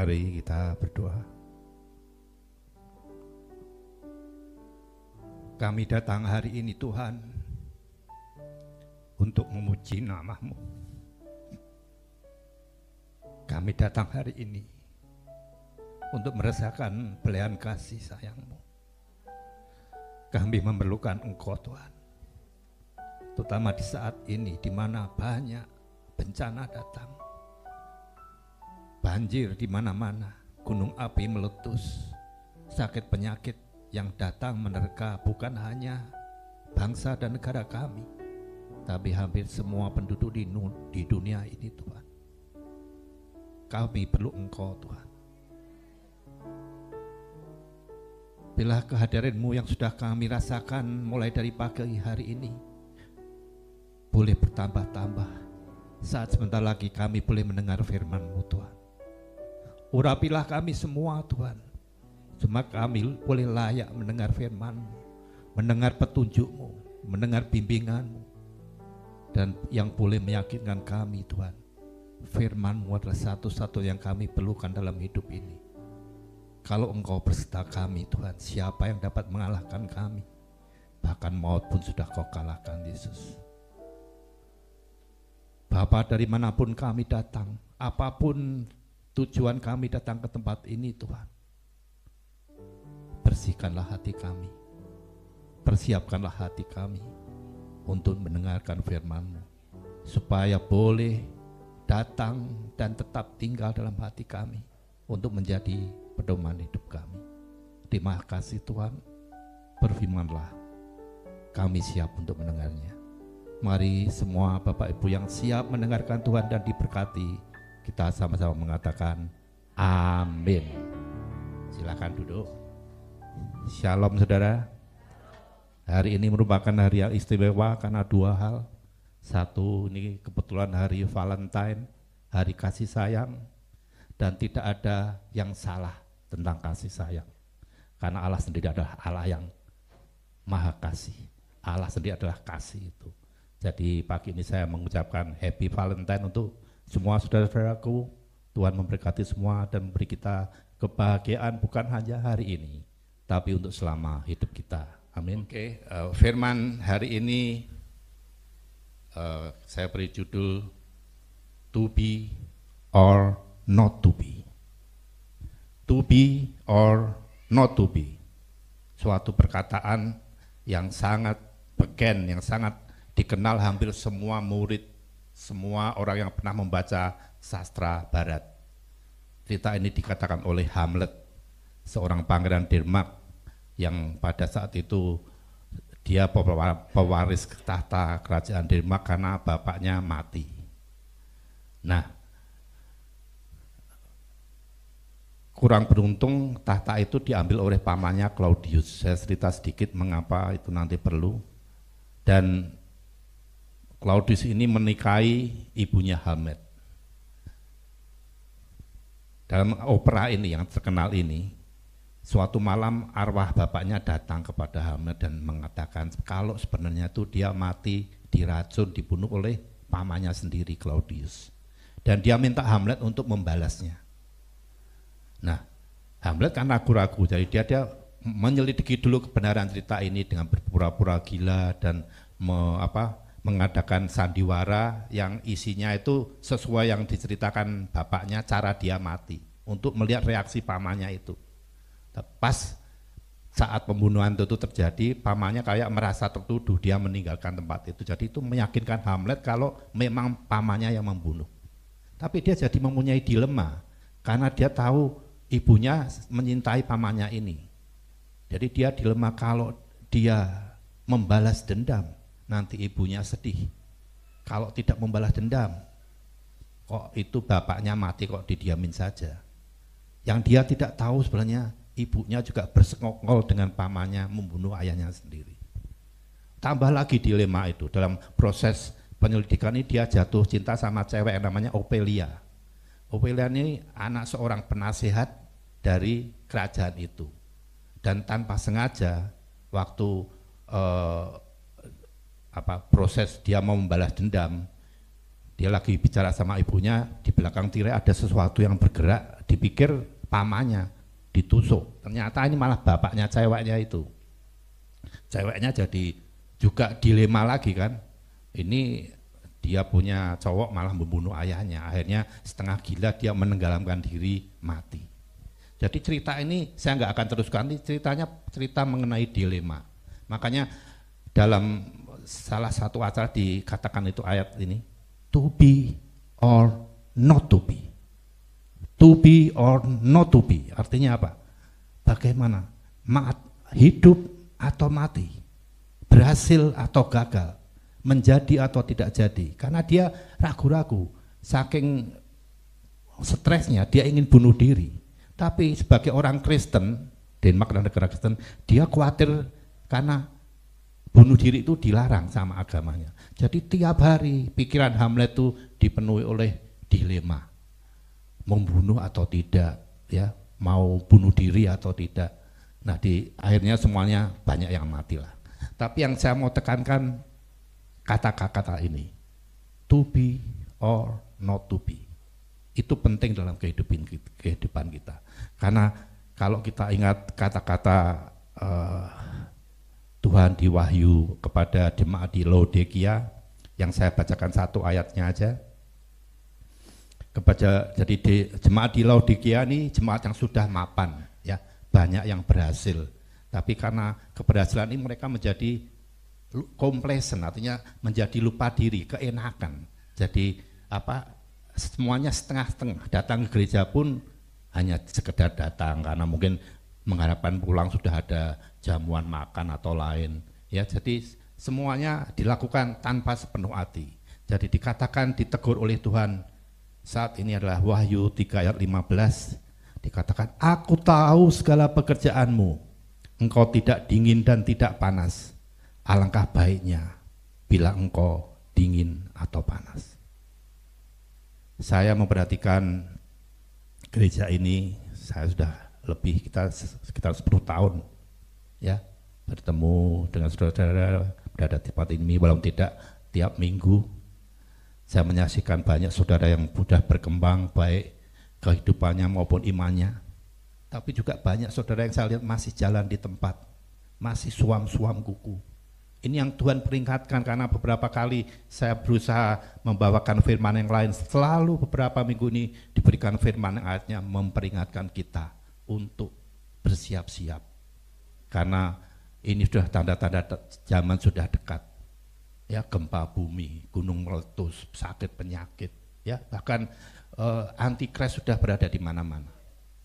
Mari kita berdoa. Kami datang hari ini Tuhan untuk memuji nama-Mu. Kami datang hari ini untuk merasakan belayan kasih sayang-Mu. Kami memerlukan Engkau Tuhan, terutama di saat ini di mana banyak bencana datang, banjir di mana-mana, gunung api meletus, sakit penyakit yang datang menerka bukan hanya bangsa dan negara kami, tapi hampir semua penduduk di dunia ini Tuhan. Kami perlu Engkau Tuhan. Bila kehadiran-Mu yang sudah kami rasakan mulai dari pagi hari ini boleh bertambah-tambah, saat sebentar lagi kami boleh mendengar firman-Mu Tuhan. Urapilah kami semua Tuhan, cuma kami boleh layak mendengar firman-Mu, mendengar petunjuk-Mu, mendengar bimbingan-Mu, dan yang boleh meyakinkan kami Tuhan, firman-Mu adalah satu-satu yang kami perlukan dalam hidup ini. Kalau Engkau berserta kami Tuhan, siapa yang dapat mengalahkan kami? Bahkan maut pun sudah Kau kalahkan Yesus. Bapa, dari manapun kami datang, apapun tujuan kami datang ke tempat ini Tuhan, bersihkanlah hati kami, persiapkanlah hati kami untuk mendengarkan firman-Mu, supaya boleh datang dan tetap tinggal dalam hati kami untuk menjadi pedoman hidup kami. Terima kasih Tuhan, berfirmanlah, kami siap untuk mendengarnya. Mari semua Bapak Ibu yang siap mendengarkan Tuhan dan diberkati, kita sama-sama mengatakan amin. Silakan duduk. Shalom saudara. Hari ini merupakan hari yang istimewa karena dua hal. Satu, ini kebetulan hari Valentine, hari kasih sayang, dan tidak ada yang salah tentang kasih sayang, karena Allah sendiri adalah Allah yang maha kasih. Allah sendiri adalah kasih itu. Jadi pagi ini saya mengucapkan Happy Valentine untuk semua saudara-saudaraku. Tuhan memberkati semua dan memberi kita kebahagiaan bukan hanya hari ini, tapi untuk selama hidup kita. Amin. Oke, firman hari ini saya beri judul To be or not to be. To be or not to be. Suatu perkataan yang sangat beken, yang sangat dikenal hampir semua murid, semua orang yang pernah membaca sastra barat. Cerita ini dikatakan oleh Hamlet, seorang pangeran Denmark yang pada saat itu dia pewaris tahta kerajaan Denmark karena bapaknya mati. Nah, kurang beruntung tahta itu diambil oleh pamannya Claudius. Saya cerita sedikit mengapa itu nanti perlu. Dan Claudius ini menikahi ibunya Hamlet. Dalam opera ini yang terkenal ini, suatu malam arwah bapaknya datang kepada Hamlet dan mengatakan kalau sebenarnya itu dia mati diracun, dibunuh oleh pamannya sendiri Claudius. Dan dia minta Hamlet untuk membalasnya. Nah, Hamlet kan ragu-ragu, jadi dia menyelidiki dulu kebenaran cerita ini dengan berpura-pura gila dan mengadakan sandiwara yang isinya itu sesuai yang diceritakan bapaknya, cara dia mati, untuk melihat reaksi pamannya itu. Pas saat pembunuhan itu terjadi, pamannya kayak merasa tertuduh, dia meninggalkan tempat itu. Jadi itu meyakinkan Hamlet kalau memang pamannya yang membunuh. Tapi dia jadi mempunyai dilema, karena dia tahu ibunya menyintai pamannya ini. Jadi dia dilema, kalau dia membalas dendam, nanti ibunya sedih. Kalau tidak membalas dendam, kok itu bapaknya mati kok didiamin saja. Yang dia tidak tahu sebenarnya ibunya juga bersekongkol dengan pamannya membunuh ayahnya sendiri. Tambah lagi dilema itu, dalam proses penyelidikan ini dia jatuh cinta sama cewek yang namanya Ophelia. Ophelia ini anak seorang penasehat dari kerajaan itu. Dan tanpa sengaja waktu proses dia mau membalas dendam, dia lagi bicara sama ibunya, di belakang tirai ada sesuatu yang bergerak dipikir pamannya ditusuk, ternyata ini malah bapaknya ceweknya itu. Ceweknya jadi juga dilema lagi kan, ini dia punya cowok malah membunuh ayahnya, akhirnya setengah gila dia menenggelamkan diri mati. Jadi cerita ini saya nggak akan teruskan, ini ceritanya cerita mengenai dilema. Makanya dalam salah satu acara dikatakan itu ayat ini, to be or not to be. To be or not to be, artinya apa? Bagaimana? Hidup atau mati, berhasil atau gagal, menjadi atau tidak jadi. Karena dia ragu-ragu, saking stresnya dia ingin bunuh diri. Tapi sebagai orang Kristen, Denmark dan negara Kristen, dia khawatir karena bunuh diri itu dilarang sama agamanya. Jadi tiap hari pikiran Hamlet itu dipenuhi oleh dilema, membunuh atau tidak, ya, mau bunuh diri atau tidak. Nah, di akhirnya semuanya banyak yang mati lah. Tapi yang saya mau tekankan kata-kata ini, to be or not to be, itu penting dalam kehidupan kita. Karena kalau kita ingat kata-kata Tuhan di Wahyu kepada jemaat di Laodikia, yang saya bacakan satu ayatnya aja. Jadi jemaat di Laodikia ini jemaat yang sudah mapan, ya, banyak yang berhasil. Tapi karena keberhasilan ini mereka menjadi complacent, artinya menjadi lupa diri, keenakan. Jadi semuanya setengah-setengah, datang ke gereja pun hanya sekedar datang karena mungkin mengharapkan pulang sudah ada jamuan makan atau lain, ya. Jadi semuanya dilakukan tanpa sepenuh hati. Jadi dikatakan, ditegur oleh Tuhan saat ini adalah Wahyu 3 ayat 15, dikatakan, aku tahu segala pekerjaanmu, engkau tidak dingin dan tidak panas, alangkah baiknya bila engkau dingin atau panas. Saya memperhatikan gereja ini, saya sudah kita sekitar 10 tahun, ya, bertemu dengan saudara-saudara, berada di tempat ini, walau tidak tiap minggu. Saya menyaksikan banyak saudara yang sudah berkembang baik kehidupannya maupun imannya, tapi juga banyak saudara yang saya lihat masih jalan di tempat, masih suam-suam kuku. Ini yang Tuhan peringatkan, karena beberapa kali saya berusaha membawakan firman yang lain, selalu beberapa minggu ini diberikan firman yang ayatnya memperingatkan kita untuk bersiap-siap. Karena ini sudah tanda-tanda zaman sudah dekat. Ya, gempa bumi, gunung meletus, sakit penyakit, ya, bahkan antikris sudah berada di mana-mana.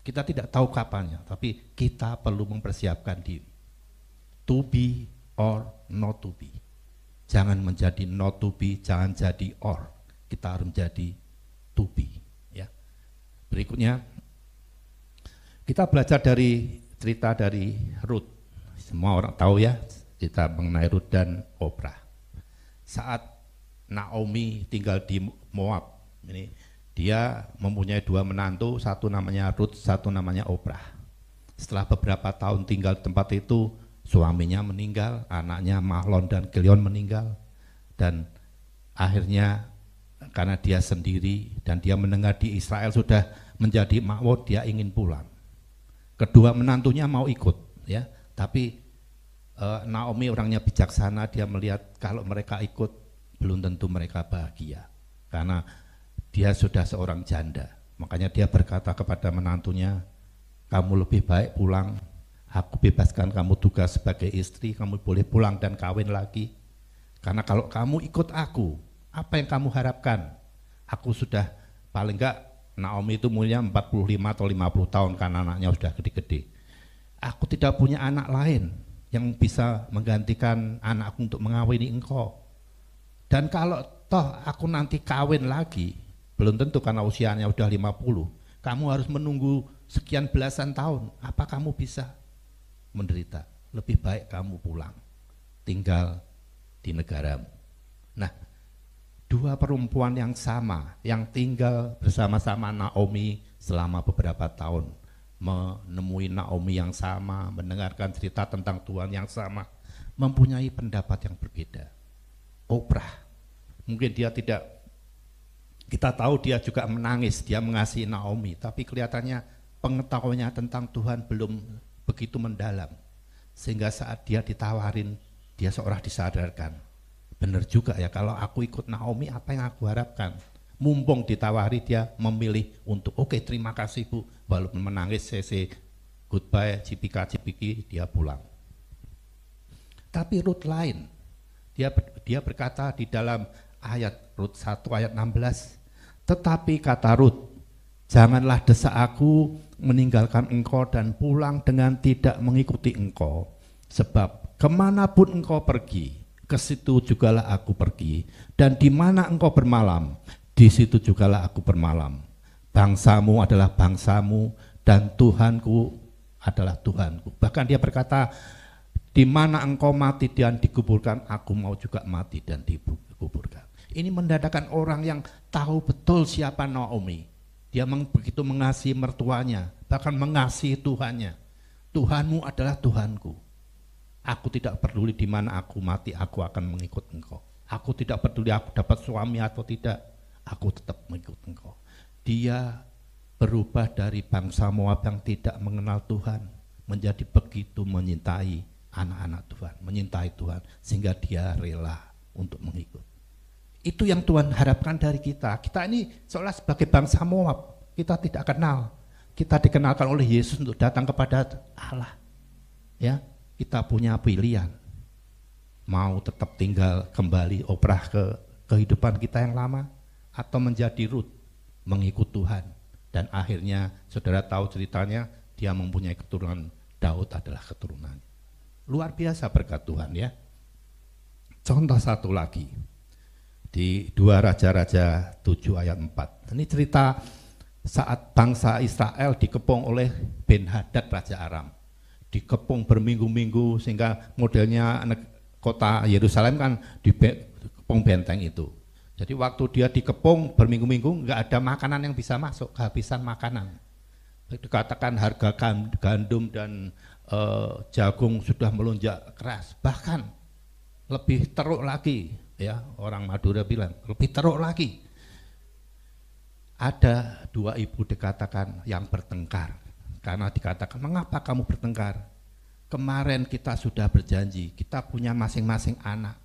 Kita tidak tahu kapannya, tapi kita perlu mempersiapkan diri. To be or not to be. Jangan menjadi not to be, jangan jadi or. Kita harus menjadi to be, ya. Berikutnya kita belajar dari cerita dari Ruth. Semua orang tahu, ya, cerita mengenai Ruth dan Oprah. Saat Naomi tinggal di Moab, ini dia mempunyai 2 menantu, satu namanya Ruth, satu namanya Oprah. Setelah beberapa tahun tinggal di tempat itu, suaminya meninggal, anaknya Mahlon dan Kilion meninggal, dan akhirnya karena dia sendiri dan dia mendengar di Israel sudah menjadi makmur, dia ingin pulang. Kedua menantunya mau ikut, ya, tapi Naomi orangnya bijaksana, dia melihat kalau mereka ikut belum tentu mereka bahagia, karena dia sudah seorang janda. Makanya dia berkata kepada menantunya, kamu lebih baik pulang, aku bebaskan kamu tugas sebagai istri, kamu boleh pulang dan kawin lagi. Karena kalau kamu ikut aku, apa yang kamu harapkan? Aku sudah paling enggak, Naomi itu umurnya 45 atau 50 tahun karena anaknya sudah gede-gede. Aku tidak punya anak lain yang bisa menggantikan anakku untuk mengawini engkau. Dan kalau toh aku nanti kawin lagi, belum tentu karena usianya udah 50, kamu harus menunggu sekian belasan tahun, apa kamu bisa menderita? Lebih baik kamu pulang, tinggal di negaramu. Nah, 2 perempuan yang sama, yang tinggal bersama-sama Naomi selama beberapa tahun, menemui Naomi yang sama, mendengarkan cerita tentang Tuhan yang sama, mempunyai pendapat yang berbeda. Oprah, mungkin dia tidak Kita tahu dia juga menangis, dia mengasihi Naomi, tapi kelihatannya pengetahuannya tentang Tuhan belum begitu mendalam. Sehingga saat dia ditawarin, dia seolah disadarkan. Benar juga ya, kalau aku ikut Naomi apa yang aku harapkan? Mumpung ditawari, dia memilih untuk oke, terima kasih Bu, walaupun menangis, CC goodbye, cipika-cipiki, dia pulang. Tapi Rut lain, dia berkata di dalam ayat Rut 1 ayat 16, tetapi kata Rut, janganlah desak aku meninggalkan engkau dan pulang dengan tidak mengikuti engkau, sebab kemanapun engkau pergi, ke situ jugalah aku pergi, dan di mana engkau bermalam, di situ jugalah aku bermalam. Bangsamu adalah bangsamu dan Tuhanku adalah Tuhanku. Bahkan dia berkata, di mana engkau mati dan dikuburkan, aku mau juga mati dan dikuburkan. Ini mendatangkan orang yang tahu betul siapa Naomi. Dia begitu mengasihi mertuanya, bahkan mengasihi Tuhannya. Tuhanmu adalah Tuhanku. Aku tidak peduli di mana aku mati, aku akan mengikut engkau. Aku tidak peduli aku dapat suami atau tidak, aku tetap mengikut engkau. Dia berubah dari bangsa Moab yang tidak mengenal Tuhan, menjadi begitu menyintai anak-anak Tuhan, menyintai Tuhan, sehingga dia rela untuk mengikut. Itu yang Tuhan harapkan dari kita. Kita ini seolah sebagai bangsa Moab, kita tidak kenal. Kita dikenalkan oleh Yesus untuk datang kepada Allah. Ya, kita punya pilihan. Mau tetap tinggal kembali oprah ke kehidupan kita yang lama, atau menjadi Rut, mengikut Tuhan. Dan akhirnya saudara tahu ceritanya, dia mempunyai keturunan, Daud adalah keturunannya. Luar biasa berkat Tuhan ya. Contoh satu lagi, di 2 Raja-Raja 7 ayat 4. Ini cerita saat bangsa Israel dikepung oleh Ben-Hadad Raja Aram. Dikepung berminggu-minggu sehingga modelnya kota Yerusalem kan dikepung benteng itu. Jadi waktu dia dikepung berminggu-minggu nggak ada makanan yang bisa masuk, kehabisan makanan. Dikatakan harga gandum dan jagung sudah melonjak keras, bahkan lebih teruk lagi. Ya, orang Madura bilang lebih teruk lagi. Ada 2 ibu dikatakan yang bertengkar, karena dikatakan mengapa kamu bertengkar? Kemarin kita sudah berjanji, kita punya masing-masing anak,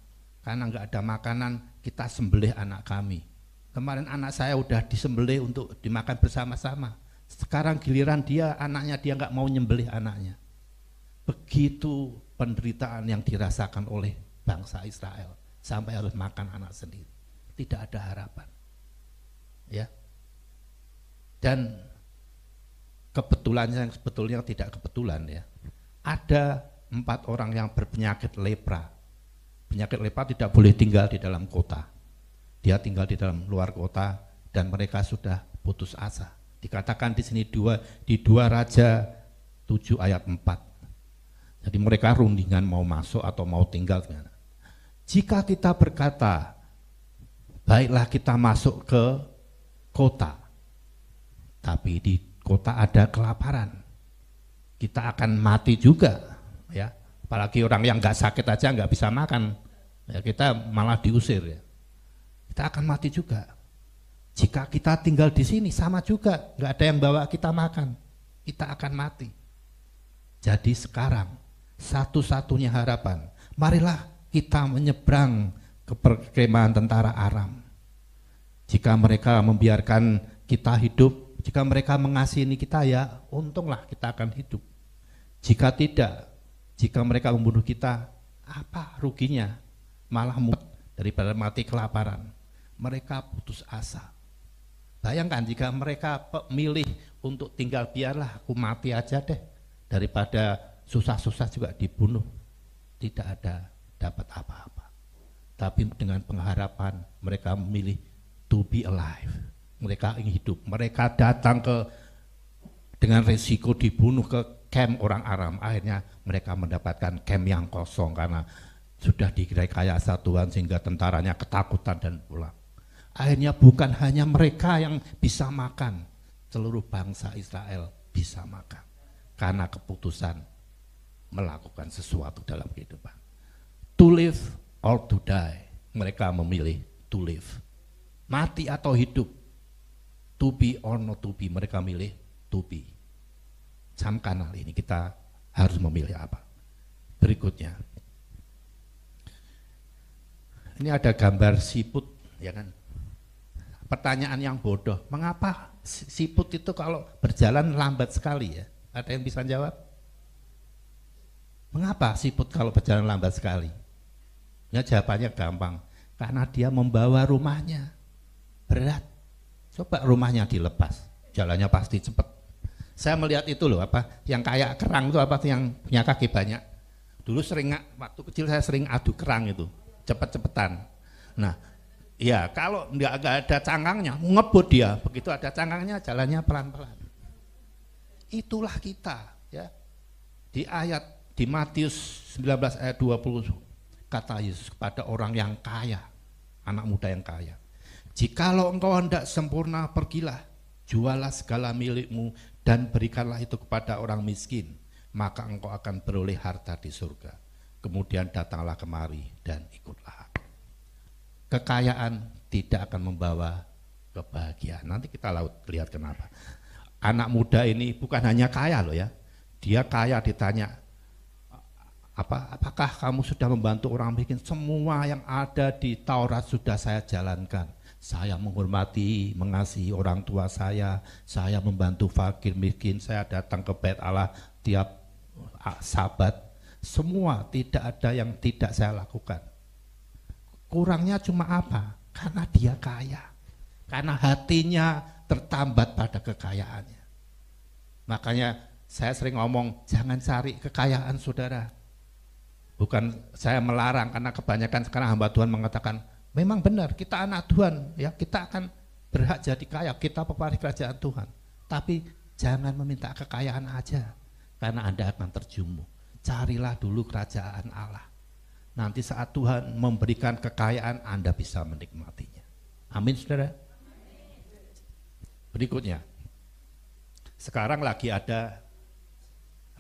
karena nggak ada makanan kita sembelih anak kami. Kemarin anak saya udah disembelih untuk dimakan bersama-sama. Sekarang giliran dia, anaknya dia nggak mau nyembelih anaknya. Begitu penderitaan yang dirasakan oleh bangsa Israel. Sampai harus makan anak sendiri, tidak ada harapan, ya. Dan kebetulannya yang sebetulnya tidak kebetulan ya. Ada 4 orang yang berpenyakit lepra. Penyakit lepra tidak boleh tinggal di dalam kota. Dia tinggal di dalam luar kota dan mereka sudah putus asa. Dikatakan di sini di 2 Raja 7 ayat 4. Jadi mereka rundingan mau masuk atau mau tinggal. Jika kita berkata, baiklah kita masuk ke kota, tapi di kota ada kelaparan, kita akan mati juga, ya. Apalagi orang yang nggak sakit aja nggak bisa makan, ya, kita malah diusir, ya. Kita akan mati juga. Jika kita tinggal di sini sama juga, nggak ada yang bawa kita makan, kita akan mati. Jadi sekarang satu-satunya harapan, marilah kita menyeberang ke perkemahan tentara Aram. Jika mereka membiarkan kita hidup, jika mereka mengasihi kita, ya untunglah kita akan hidup. Jika tidak, jika mereka membunuh kita, apa ruginya? Malah daripada mati kelaparan. Mereka putus asa. Bayangkan jika mereka memilih untuk tinggal, biarlah aku mati aja deh, daripada susah-susah juga dibunuh. Tidak ada dapat apa-apa. Tapi dengan pengharapan mereka memilih to be alive. Mereka ingin hidup. Mereka datang dengan resiko dibunuh ke camp orang Aram. Akhirnya mereka mendapatkan camp yang kosong karena sudah direkayasa Tuhan sehingga tentaranya ketakutan dan pulang. Akhirnya bukan hanya mereka yang bisa makan, seluruh bangsa Israel bisa makan karena keputusan melakukan sesuatu dalam kehidupan. To live or to die, mereka memilih to live. mati atau hidup, to be or not to be, mereka milih to be. Jam kanal ini kita harus memilih apa? Berikutnya, ini ada gambar siput, ya kan? Pertanyaan yang bodoh, mengapa siput itu kalau berjalan lambat sekali ya? Ada yang bisa jawab? Mengapa siput kalau berjalan lambat sekali? Ya jawabannya gampang, karena dia membawa rumahnya berat. Coba rumahnya dilepas, jalannya pasti cepat. Saya melihat itu loh, apa yang kayak kerang itu, apa yang punya kaki banyak. Dulu sering, waktu kecil saya sering adu kerang itu, cepet-cepetan. Nah, ya kalau nggak ada cangkangnya, ngebut dia. Begitu ada cangkangnya, jalannya pelan-pelan. Itulah kita, ya. Di Matius 19 ayat 20, kata Yesus kepada orang yang kaya, anak muda yang kaya, jikalau engkau hendak sempurna, pergilah, jualah segala milikmu dan berikanlah itu kepada orang miskin, maka engkau akan beroleh harta di surga. Kemudian datanglah kemari dan ikutlah. Kekayaan tidak akan membawa kebahagiaan. Nanti kita lihat kenapa. Anak muda ini bukan hanya kaya loh ya, dia kaya ditanya, apakah kamu sudah membantu orang miskin? Semua yang ada di Taurat sudah saya jalankan. Saya menghormati, mengasihi orang tua saya membantu fakir miskin, saya datang ke Bait Allah tiap Sabat. Semua, tidak ada yang tidak saya lakukan. Kurangnya cuma apa? Karena dia kaya, karena hatinya tertambat pada kekayaannya. Makanya saya sering ngomong, jangan cari kekayaan saudara. Bukan saya melarang, karena kebanyakan sekarang hamba Tuhan mengatakan, memang benar kita anak Tuhan, ya kita akan berhak jadi kaya, kita pewaris kerajaan Tuhan. Tapi jangan meminta kekayaan aja, karena Anda akan terjumu. Carilah dulu kerajaan Allah. Nanti saat Tuhan memberikan kekayaan, Anda bisa menikmatinya. Amin saudara. Berikutnya, sekarang lagi ada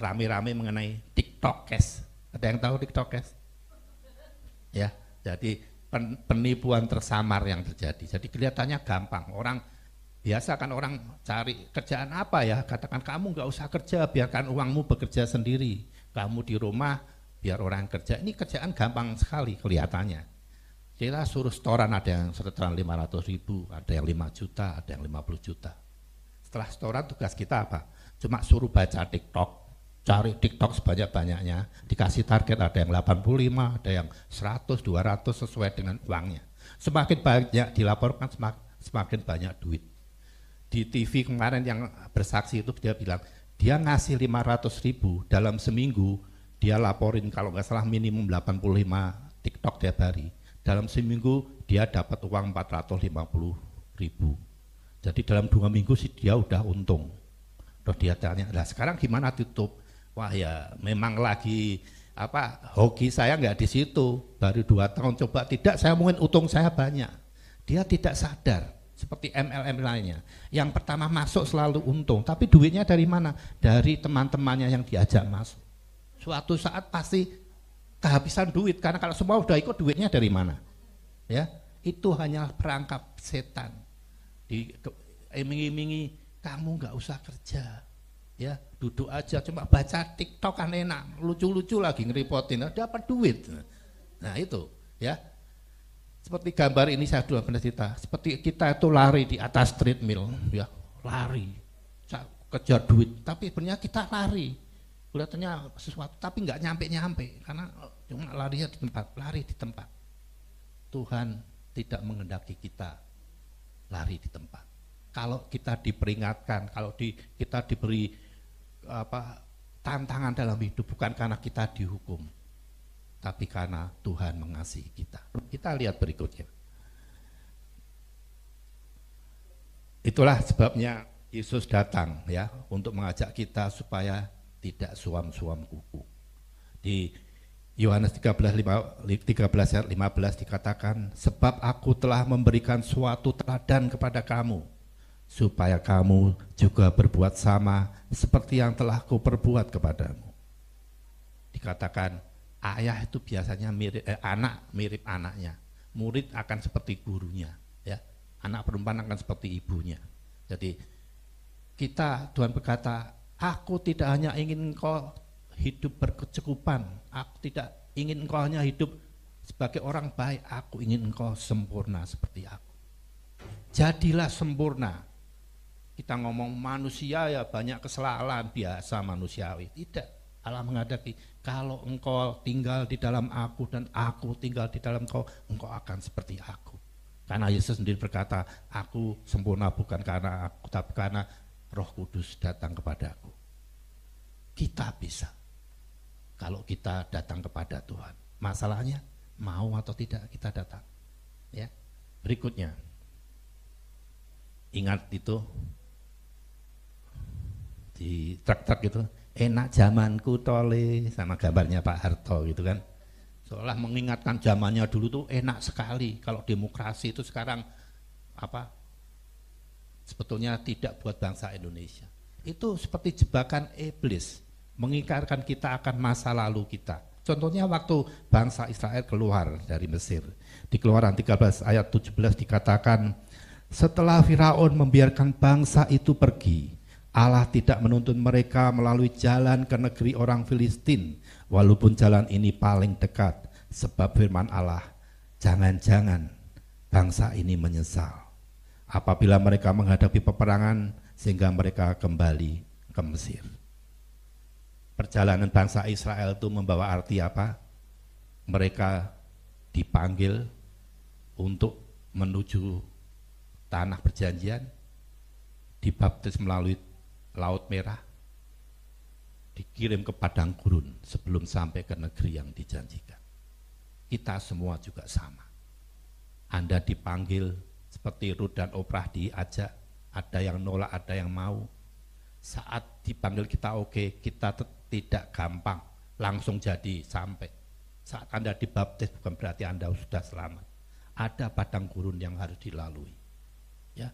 rame-rame mengenai TikTokers. Ada yang tahu TikTokers? Ya, jadi penipuan tersamar yang terjadi. Jadi kelihatannya gampang. Orang biasa kan orang cari kerjaan apa ya? Katakan kamu nggak usah kerja, biarkan uangmu bekerja sendiri. Kamu di rumah, biar orang kerja. Ini kerjaan gampang sekali kelihatannya. Kita suruh setoran, ada yang setoran 500.000, ada yang 5 juta, ada yang 50 juta. Setelah setoran tugas kita apa? Cuma suruh baca TikTok. Cari TikTok sebanyak-banyaknya, dikasih target, ada yang 85, ada yang 100, 200 sesuai dengan uangnya. Semakin banyak dilaporkan, semakin banyak duit. Di TV kemarin yang bersaksi itu dia bilang, dia ngasih 500.000 dalam seminggu, dia laporin kalau nggak salah minimum 85 TikTok tiap hari. Dalam seminggu dia dapat uang 450.000. Jadi dalam 2 minggu sih dia udah untung. Terus dia tanya, lah sekarang gimana tutup? Wah ya memang lagi hoki saya nggak di situ, baru 2 tahun coba, tidak, saya mungkin untung saya banyak. Dia tidak sadar seperti MLM lainnya. Yang pertama masuk selalu untung, tapi duitnya dari mana? Dari teman-temannya yang diajak masuk. Suatu saat pasti kehabisan duit, karena kalau semua udah ikut, duitnya dari mana? Ya, itu hanya perangkap setan. Iming-imingi kamu nggak usah kerja. Ya, duduk aja cuma baca TikTok kan enak, lucu-lucu lagi ngeripotin, dapat duit. Nah itu ya, seperti gambar ini saya dulu pernah cerita, seperti kita itu lari di atas treadmill, ya lari, kejar duit, tapi sebenarnya kita lari, kelihatannya sesuatu, tapi nggak nyampe-nyampe, karena cuma lari di tempat. Tuhan tidak menghendaki kita lari di tempat. Kalau kita diperingatkan, kalau kita diberi tantangan dalam hidup, bukan karena kita dihukum, tapi karena Tuhan mengasihi kita. Kita lihat berikutnya. Itulah sebabnya Yesus datang ya, untuk mengajak kita supaya tidak suam-suam kuku. Di Yohanes 13 ayat 15 dikatakan, sebab aku telah memberikan suatu teladan kepada kamu, supaya kamu juga berbuat sama seperti yang telah kuperbuat kepadamu. Dikatakan ayah itu biasanya anak mirip anaknya, murid akan seperti gurunya. Ya, Anak perempuan akan seperti ibunya. Jadi Tuhan berkata, aku tidak hanya ingin engkau hidup berkecukupan, aku tidak ingin engkau hanya hidup sebagai orang baik, aku ingin engkau sempurna seperti aku. Jadilah sempurna. Kita ngomong manusia ya banyak kesalahan biasa manusiawi. Tidak, Allah menghadapi, kalau engkau tinggal di dalam aku dan aku tinggal di dalam engkau, engkau akan seperti aku. Karena Yesus sendiri berkata, aku sempurna bukan karena aku, tapi karena Roh Kudus datang kepadaku. Kita bisa kalau kita datang kepada Tuhan. Masalahnya mau atau tidak kita datang. Ya. Berikutnya, ingat itu di truk-truk itu, enak zamanku tole, sama gambarnya Pak Harto gitu kan. Seolah mengingatkan zamannya dulu tuh enak sekali. Kalau demokrasi itu sekarang sebetulnya tidak buat bangsa Indonesia. Itu seperti jebakan iblis, mengingkarkan kita akan masa lalu kita. Contohnya waktu bangsa Israel keluar dari Mesir. Di Keluaran 13 ayat 17 dikatakan, setelah Firaun membiarkan bangsa itu pergi, Allah tidak menuntun mereka melalui jalan ke negeri orang Filistin, walaupun jalan ini paling dekat, sebab firman Allah, jangan-jangan bangsa ini menyesal apabila mereka menghadapi peperangan sehingga mereka kembali ke Mesir. Perjalanan bangsa Israel itu membawa arti apa? Mereka dipanggil untuk menuju tanah perjanjian, dibaptis melalui Laut Merah, dikirim ke padang gurun sebelum sampai ke negeri yang dijanjikan. Kita semua juga sama. Anda dipanggil seperti Rut dan Oprah diajak, ada yang nolak, ada yang mau. Saat dipanggil kita oke, kita tidak gampang langsung jadi sampai. Saat Anda dibaptis bukan berarti Anda sudah selamat. Ada padang gurun yang harus dilalui. Ya.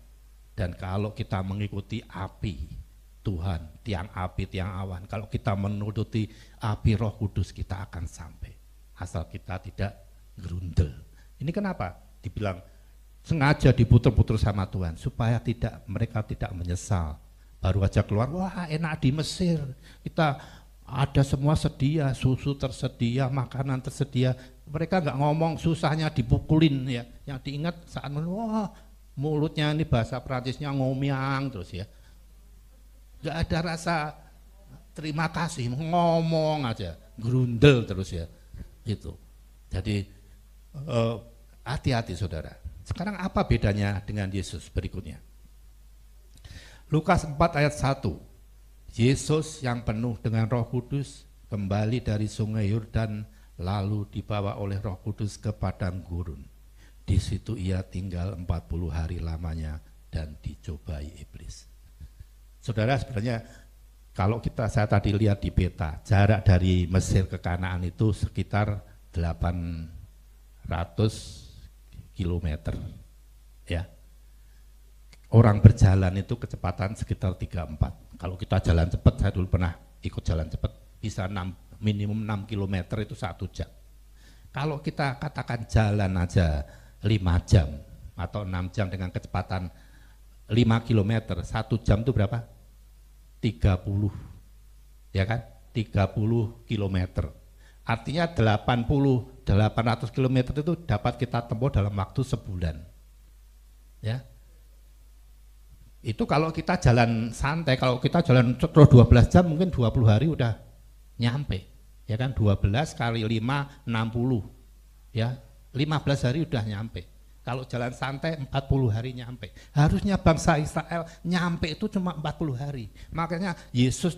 Dan kalau kita mengikuti api Tuhan, tiang api, tiang awan, kalau kita menuruti api Roh Kudus, kita akan sampai. Asal kita tidak gerundel. Ini kenapa? Dibilang sengaja diputer-puter sama Tuhan supaya mereka tidak menyesal. Baru aja keluar, wah enak di Mesir, kita ada semua sedia, susu tersedia, makanan tersedia. Mereka nggak ngomong susahnya dipukulin ya. Yang diingat saat wah mulutnya ini bahasa Prancisnya ngomiang terus ya. Nggak ada rasa terima kasih, ngomong aja, gerundel terus ya. Itu. Jadi hati-hati saudara. Sekarang apa bedanya dengan Yesus berikutnya? Lukas 4 ayat 1. Yesus yang penuh dengan Roh Kudus kembali dari sungai Yordan lalu dibawa oleh Roh Kudus ke padang gurun. Di situ ia tinggal 40 hari lamanya dan dicobai iblis. Saudara, sebenarnya kalau saya tadi lihat di peta, jarak dari Mesir ke Kanaan itu sekitar 800 kilometer. Ya. Orang berjalan itu kecepatan sekitar 34. Kalau kita jalan cepat, saya dulu pernah ikut jalan cepat, bisa minimum 6 kilometer itu 1 jam. Kalau kita katakan jalan aja 5 jam atau 6 jam dengan kecepatan 5 kilometer, 1 jam itu berapa? 30, ya kan? 30 kilometer. Artinya 800 kilometer itu dapat kita tempuh dalam waktu sebulan. Ya. Itu kalau kita jalan santai, kalau kita jalan terus 12 jam mungkin 20 hari udah nyampe. Ya kan, 12 kali 5, 60. Ya, 15 hari udah nyampe. Kalau jalan santai 40 hari nyampe. Harusnya bangsa Israel nyampe itu cuma 40 hari. Makanya Yesus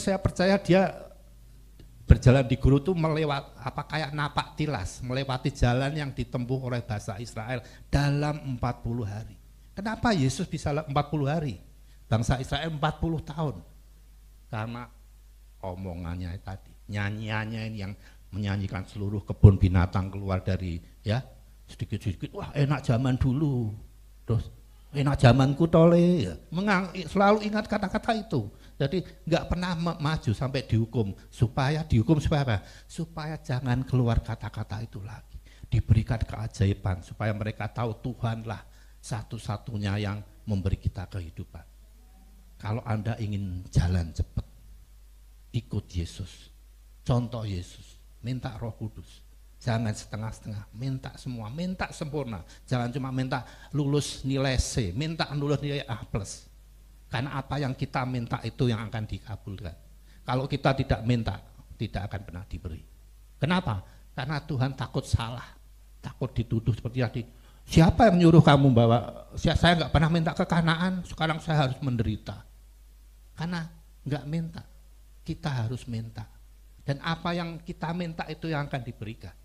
saya percaya dia berjalan di gurun itu kayak napak tilas, melewati jalan yang ditempuh oleh bangsa Israel dalam 40 hari. Kenapa Yesus bisa 40 hari? Bangsa Israel 40 tahun. Karena omongannya tadi, nyanyiannya ini yang menyanyikan seluruh kebun binatang keluar dari sedikit-sedikit, wah enak zaman dulu, terus enak zamanku tole, ya. Selalu ingat kata-kata itu. Jadi nggak pernah maju sampai dihukum. Supaya apa? Supaya jangan keluar kata-kata itu lagi. diberikan keajaiban supaya mereka tahu Tuhanlah satu-satunya yang memberi kita kehidupan. Kalau Anda ingin jalan cepat, ikut Yesus, contoh Yesus, minta Roh Kudus. Jangan setengah-setengah, minta semua, minta sempurna. Jangan cuma minta lulus nilai C, minta lulus nilai A+. Karena apa yang kita minta itu yang akan dikabulkan. Kalau kita tidak minta, tidak akan pernah diberi. Kenapa? Karena Tuhan takut salah, takut dituduh seperti tadi. Siapa yang nyuruh kamu bawa? Saya nggak pernah minta ke Kanaan, sekarang saya harus menderita. Karena nggak minta, kita harus minta. Dan apa yang kita minta itu yang akan diberikan.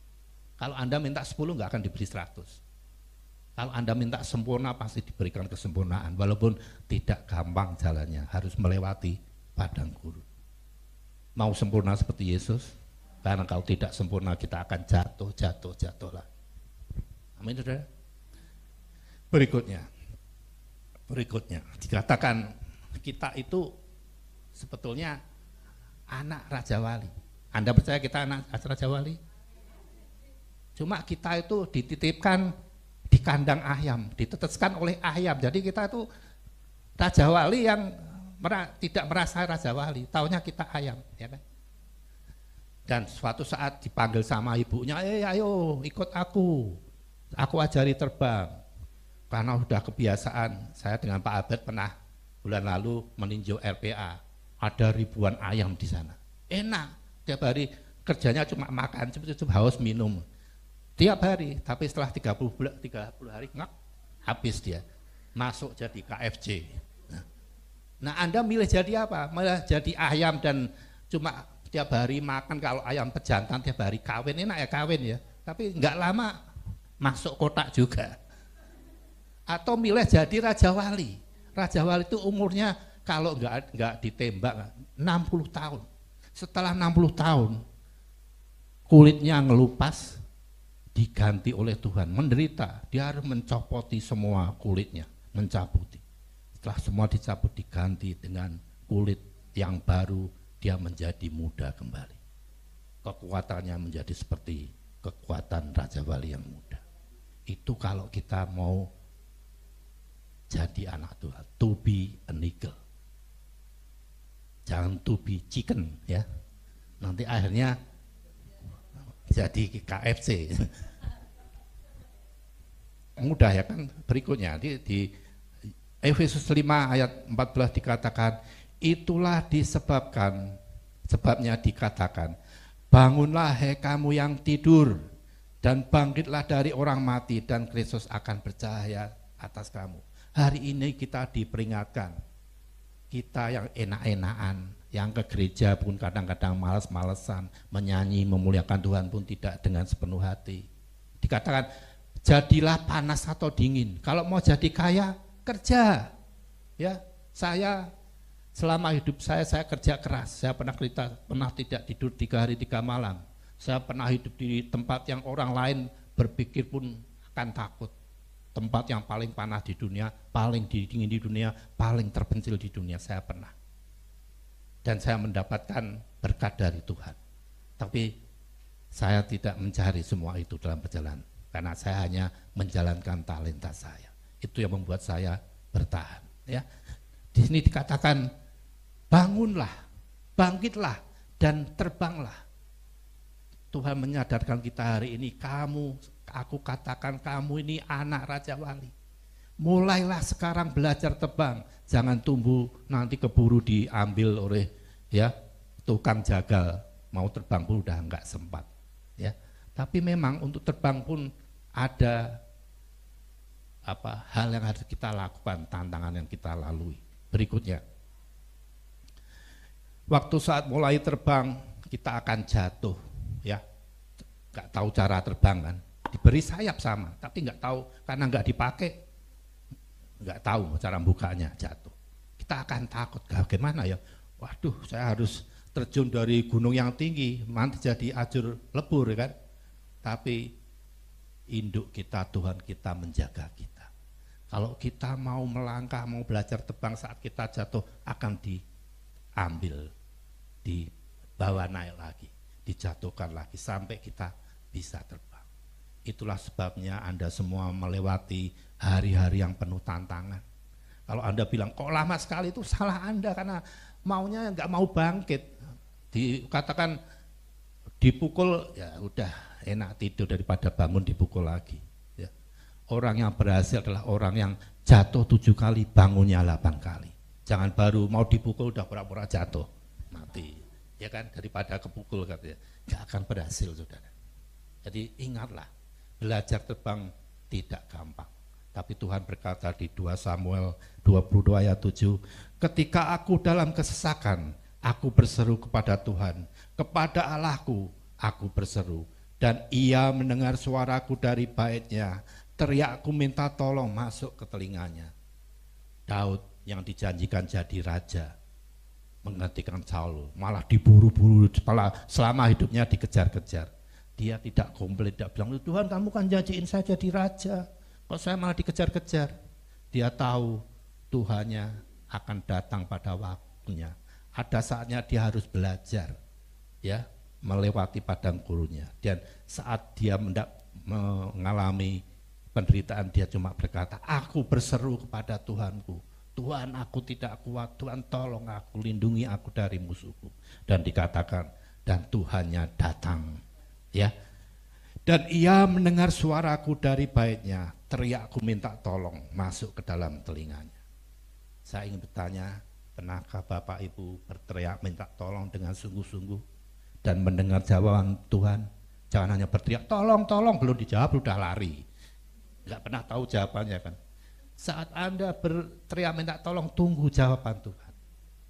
Kalau Anda minta 10 nggak akan diberi 100. Kalau Anda minta sempurna pasti diberikan kesempurnaan. Walaupun tidak gampang jalannya, harus melewati padang gurun. Mau sempurna seperti Yesus? Karena kalau tidak sempurna kita akan jatuh lah. Amin, saudara. Berikutnya dikatakan kita itu sebetulnya anak Raja Wali. Anda percaya kita anak Raja Wali? Cuma kita itu dititipkan di kandang ayam, diteteskan oleh ayam. Jadi kita itu Raja Wali yang tidak merasa Raja Wali, taunya kita ayam, ya kan? Dan suatu saat dipanggil sama ibunya, ayo ikut aku ajari terbang. Karena udah kebiasaan, saya dengan Pak Abed pernah bulan lalu meninjau RPA, ada ribuan ayam di sana. Enak, tiap hari kerjanya cuma makan, cukup haus minum. Tiap hari, tapi setelah 30 hari habis dia, masuk jadi KFC. Nah Anda milih jadi apa? Malah jadi ayam dan cuma tiap hari makan. Kalau ayam pejantan tiap hari kawin, enak ya kawin ya, tapi nggak lama masuk kotak juga. Atau milih jadi Raja Wali. Raja Wali itu umurnya kalau nggak ditembak 60 tahun. Setelah 60 tahun kulitnya ngelupas, diganti oleh Tuhan, menderita, dia harus mencopoti semua kulitnya, mencabuti. Setelah semua dicabut, diganti dengan kulit yang baru, dia menjadi muda kembali. Kekuatannya menjadi seperti kekuatan Raja Wali yang muda. Itu kalau kita mau jadi anak Tuhan, to be an eagle. Jangan to be chicken ya. Nanti akhirnya jadi KFC. Mudah ya kan. Berikutnya di Efesus 5 ayat 14 dikatakan, itulah sebabnya dikatakan, bangunlah hai kamu yang tidur dan bangkitlah dari orang mati dan Kristus akan bercahaya atas kamu. Hari ini kita diperingatkan, kita yang enak-enakan, yang ke gereja pun kadang-kadang malas-malesan, menyanyi memuliakan Tuhan pun tidak dengan sepenuh hati. Dikatakan jadilah panas atau dingin. Kalau mau jadi kaya, kerja. Ya, saya selama hidup saya kerja keras. Saya pernah tidak tidur 3 hari 3 malam. Saya pernah hidup di tempat yang orang lain berpikir pun akan takut. Tempat yang paling panas di dunia, paling dingin di dunia, paling terpencil di dunia, saya pernah. Dan saya mendapatkan berkat dari Tuhan. Tapi saya tidak mencari semua itu dalam perjalanan, karena saya hanya menjalankan talenta saya. Itu yang membuat saya bertahan. Ya, di sini dikatakan bangunlah, bangkitlah, dan terbanglah. Tuhan menyadarkan kita hari ini, aku katakan kamu ini anak Raja Wali. Mulailah sekarang belajar terbang, jangan tunggu nanti keburu diambil oleh ya tukang jagal, mau terbang pun udah enggak sempat. Ya, tapi memang untuk terbang pun ada hal yang harus kita lakukan, tantangan yang kita lalui. Berikutnya, waktu saat mulai terbang kita akan jatuh, ya, nggak tahu cara terbang kan, diberi sayap sama, tapi nggak tahu karena nggak dipakai, nggak tahu cara bukanya, jatuh. Kita akan takut, bagaimana ya? Waduh, saya harus terjun dari gunung yang tinggi, nanti jadi ajur lebur kan? Tapi induk kita, Tuhan kita menjaga kita. Kalau kita mau melangkah, mau belajar terbang saat kita jatuh, akan diambil, dibawa naik lagi, dijatuhkan lagi sampai kita bisa terbang. Itulah sebabnya Anda semua melewati hari-hari yang penuh tantangan. Kalau Anda bilang, kok lama sekali, itu salah Anda, karena maunya nggak mau bangkit. Dikatakan dipukul, ya udah enak tidur daripada bangun dipukul lagi. Ya. Orang yang berhasil adalah orang yang jatuh 7 kali, bangunnya 8 kali. Jangan baru mau dipukul udah pura-pura jatuh, mati. Ya kan, daripada kepukul katanya, nggak akan berhasil, saudara. Jadi ingatlah, belajar terbang tidak gampang. Tapi Tuhan berkata di 2 Samuel 22 ayat 7, ketika aku dalam kesesakan, aku berseru kepada Tuhan, kepada Allahku aku berseru, dan ia mendengar suaraku dari baitnya, teriakku minta tolong masuk ke telinganya. Daud yang dijanjikan jadi raja, menggantikan Saul, malah diburu-buru, selama hidupnya dikejar-kejar. Dia tidak komplain, tidak bilang, Tuhan kamu kan janjiin saya jadi raja, kok saya malah dikejar-kejar. Dia tahu Tuhannya akan datang pada waktunya. Ada saatnya dia harus belajar, ya, melewati padang gurunnya. Dan saat dia mengalami penderitaan, dia cuma berkata, aku berseru kepada Tuhanku, Tuhan aku tidak kuat, Tuhan tolong aku, lindungi aku dari musuhku. Dan dikatakan, dan Tuhannya datang, ya. Dan ia mendengar suaraku dari baitnya, teriakku minta tolong masuk ke dalam telinganya. Saya ingin bertanya, pernahkah Bapak Ibu berteriak minta tolong dengan sungguh-sungguh dan mendengar jawaban Tuhan? Jangan hanya berteriak tolong, tolong, belum dijawab udah lari, nggak pernah tahu jawabannya kan. Saat Anda berteriak minta tolong, tunggu jawaban Tuhan.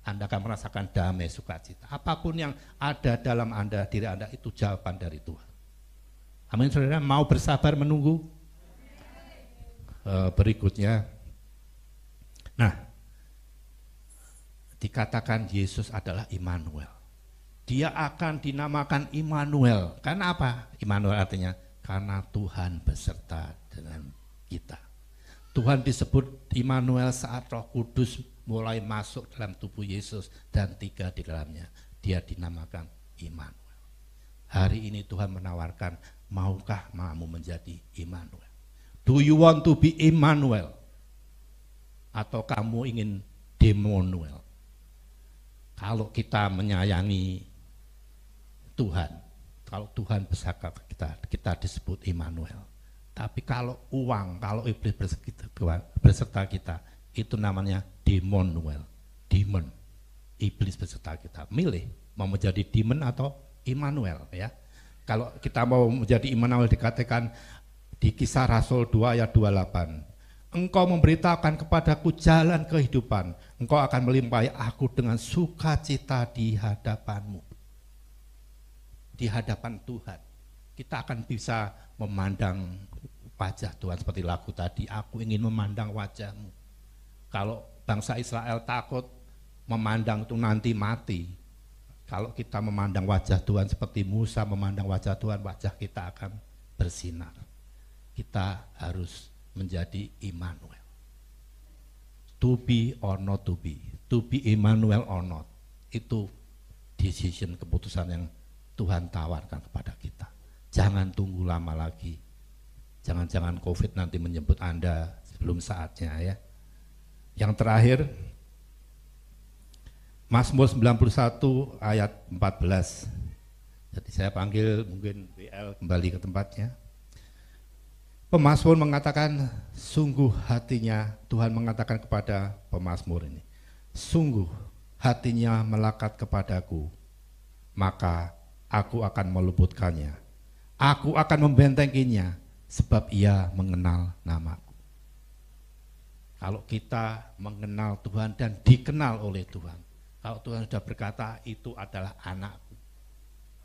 Anda akan merasakan damai, sukacita. Apapun yang ada dalam Anda, diri Anda, itu jawaban dari Tuhan. Amin, saudara. Mau bersabar menunggu? Berikutnya, nah, dikatakan Yesus adalah Immanuel. Dia akan dinamakan Immanuel. Karena apa? Immanuel artinya karena Tuhan beserta dengan kita. Tuhan disebut Immanuel saat Roh Kudus mulai masuk dalam tubuh Yesus dan tinggal di dalamnya. Dia dinamakan Immanuel. Hari ini Tuhan menawarkan, maukah kamu menjadi Immanuel? Do you want to be Immanuel? Atau kamu ingin Demonuel? Kalau kita menyayangi Tuhan, kalau Tuhan bersama kita disebut Immanuel. Tapi kalau uang, kalau iblis berserta kita, itu namanya Demonuel. Demon, iblis beserta kita. Milih mau menjadi demon atau Immanuel, ya. Kalau kita mau menjadi Immanuel, dikatakan di Kisah Rasul 2 ayat 28, engkau memberitakan kepadaku jalan kehidupan, engkau akan melimpahi aku dengan sukacita di hadapanmu. Di hadapan Tuhan kita akan bisa memandang wajah Tuhan seperti lagu tadi, aku ingin memandang wajahmu. Kalau bangsa Israel takut memandang itu nanti mati, kalau kita memandang wajah Tuhan seperti Musa memandang wajah Tuhan, wajah kita akan bersinar. Kita harus menjadi Immanuel. To be or not to be Immanuel or not, itu decision, keputusan yang Tuhan tawarkan kepada kita. Jangan tunggu lama lagi. Jangan-jangan COVID nanti menjemput Anda sebelum saatnya, ya. Yang terakhir, Mazmur 91 ayat 14. Jadi saya panggil mungkin WL kembali ke tempatnya. Pemazmur mengatakan, sungguh hatinya, Tuhan mengatakan kepada pemazmur ini, sungguh hatinya melekat kepadaku, maka aku akan meluputkannya, aku akan membentenginya, sebab ia mengenal namaku. Kalau kita mengenal Tuhan dan dikenal oleh Tuhan, kalau Tuhan sudah berkata itu adalah anakku,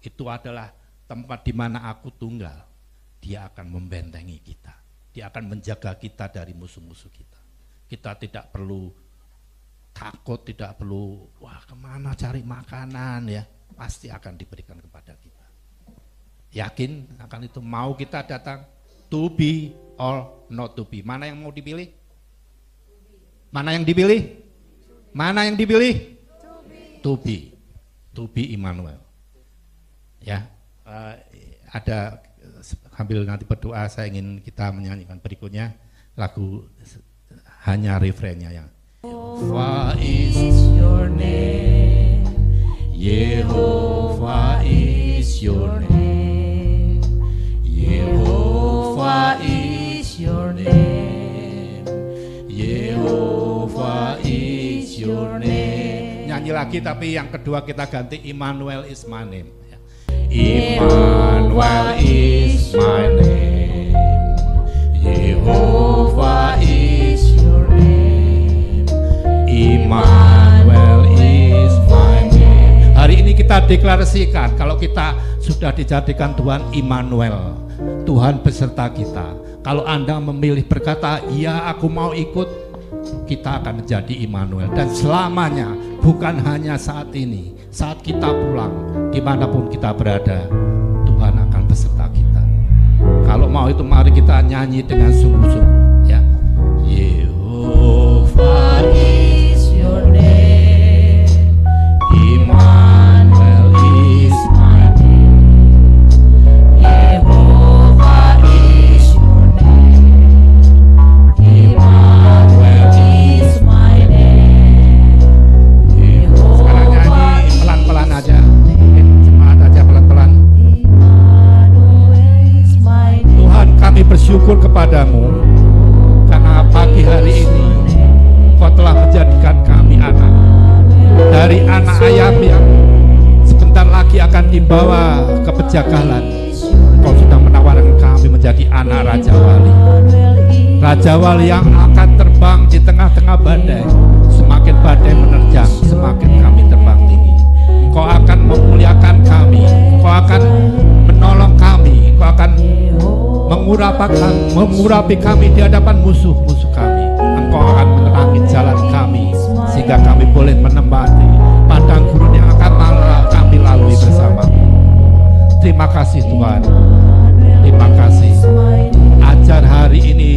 itu adalah tempat di mana aku tunggal, Dia akan membentengi kita, Dia akan menjaga kita dari musuh-musuh kita. Kita tidak perlu takut, tidak perlu wah kemana cari makanan, ya, pasti akan diberikan kepada kita. Yakin akan itu? Mau kita datang? To be or not to be? Mana yang mau dipilih? Mana yang dipilih? Mana yang dipilih? To be Immanuel. Ya, ada sambil nanti berdoa, saya ingin kita menyanyikan berikutnya lagu hanya refrainnya yang Yehovah is your name, Yehovah is your name, Yehovah is your name, Yehovah is your name. Nyanyi lagi tapi yang kedua kita ganti Immanuel is my name. Immanuel is my name, Yehovah is your name, Immanuel is my name. Hari ini kita deklarasikan kalau kita sudah dijadikan Tuhan Immanuel, Tuhan beserta kita. Kalau Anda memilih berkata, ya aku mau ikut, kita akan menjadi Immanuel. Dan selamanya, bukan hanya saat ini, saat kita pulang, dimanapun kita berada, Tuhan akan beserta kita. Kalau mau itu mari kita nyanyi dengan sungguh-sungguh ya. Yehovah is your name, Immanuel is my name, Yehovah is your name, Immanuel is my name. Sekarang nyanyi pelan-pelan aja, semangat aja pelan-pelan. Tuhan, kami bersyukur kepadamu karena pagi hari ini Kau telah menjadikan kami anak dari anak ayam yang sebentar lagi akan dibawa ke pejagalan. Kau sudah menawarkan kami menjadi anak Raja Wali, Raja Wali yang akan terbang di tengah-tengah badai. Semakin badai menerjang, semakin kami terbang tinggi. Kau akan memuliakan kami, Kau akan menolong kami, Kau akan mengurapi kami di hadapan musuh-musuh kami. Engkau akan menerangi jalan kami sehingga kami boleh menempati padang gurun yang akan kami lalui bersama. Terima kasih Tuhan, terima kasih. Ajar hari ini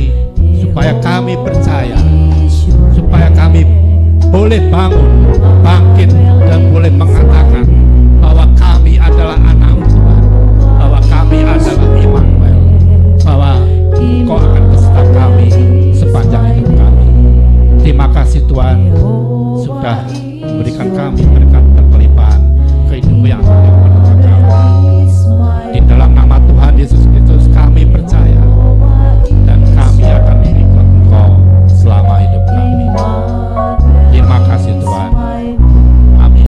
supaya kami percaya, supaya kami boleh bangun